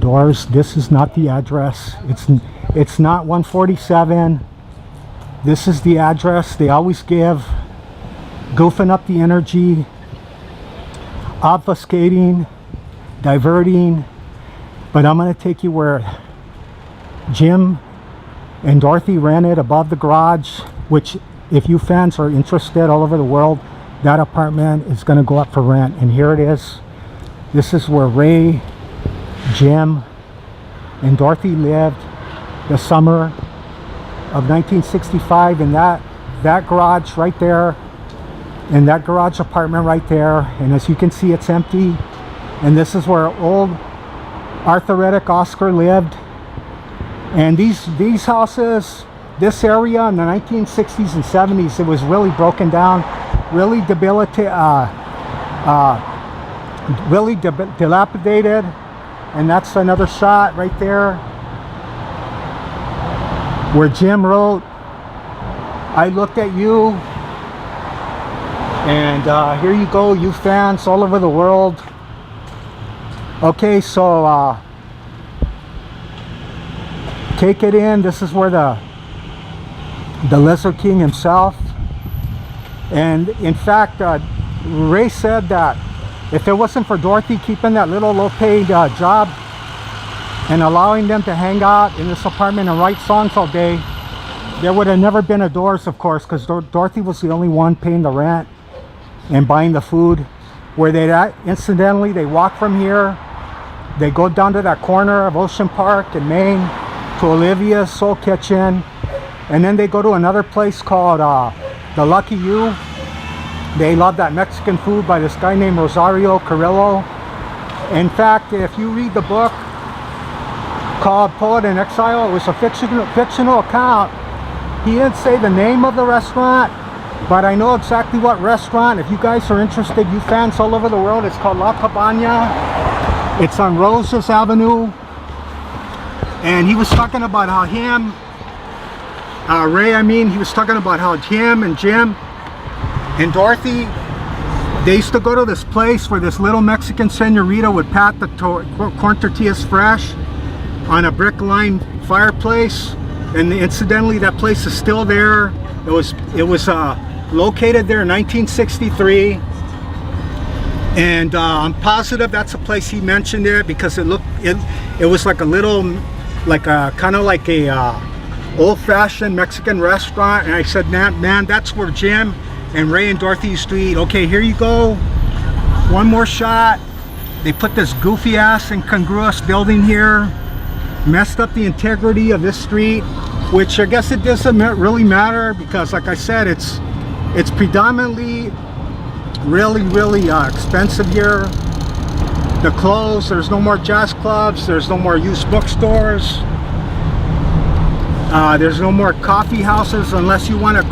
Doors, this is not the address. It's not 147. This is the address they always give, goofing up the energy, obfuscating, diverting. But I'm going to take you where Jim and Dorothy rented above the garage, which if you fans are interested all over the world, that apartment is going to go up for rent. And here it is. This is where Ray, Jim, and Dorothy lived the summer of 1965 in that garage right there, in that garage apartment right there. And as you can see, it's empty. And this is where old arthritic Oscar lived. And these houses, this area in the 1960s and 70s, it was really broken down, really dilapidated. And that's another shot right there where Jim wrote, "I looked at you." And here you go, you fans all over the world. Okay, so take it in. This is where the Lizard King himself. And in fact, Ray said that if it wasn't for Dorothy keeping that little low-paid job and allowing them to hang out in this apartment and write songs all day, there would have never been a Doors, of course, because Dorothy was the only one paying the rent and buying the food. Where incidentally, they walk from here, they go down to that corner of Ocean Park in Maine to Olivia's Soul Kitchen, and then they go to another place called the Lucky You. They love that Mexican food by this guy named Rosario Carrillo. In fact, if you read the book called Poet in Exile, it was a fictional account. He didn't say the name of the restaurant, but I know exactly what restaurant. If you guys are interested, you fans all over the world, it's called La Cabana. It's on Roses Avenue. And he was talking about how he was talking about how him and Jim and Dorothy, they used to go to this place where this little Mexican senorita would pat the corn tortillas fresh on a brick-lined fireplace. And incidentally, that place is still there. It was located there in 1963. And I'm positive that's a place he mentioned it, because it was like a little, kind of like a old-fashioned Mexican restaurant. And I said, man, that's where Jim and Ray and Dorothy used to eat. Okay, here you go. One more shot. They put this goofy ass incongruous building here, messed up the integrity of this street, which I guess it doesn't really matter, because like I said, it's predominantly really expensive here. The clothes, there's no more jazz clubs, there's no more used bookstores, there's no more coffee houses unless you want to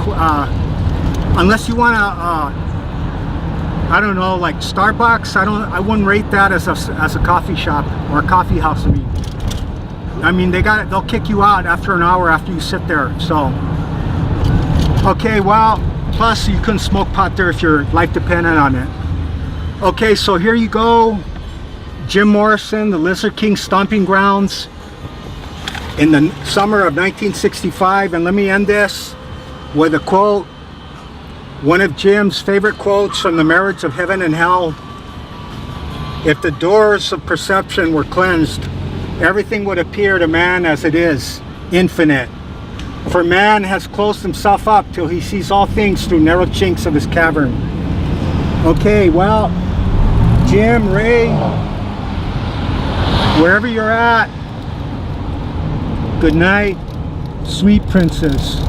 I don't know, like Starbucks. I wouldn't rate that as a coffee shop or a coffee house. I mean they'll kick you out after an hour after you sit there. So okay, well, plus you couldn't smoke pot there if your life depended on it. Okay, so here you go, Jim Morrison, the Lizard King stomping grounds in the summer of 1965. And let me end this with a quote, one of Jim's favorite quotes from The Marriage of Heaven and Hell. If the doors of perception were cleansed, everything would appear to man as it is, infinite. For man has closed himself up till he sees all things through narrow chinks of his cavern. Okay, well, Jim, Ray, wherever you're at, good night, sweet princess.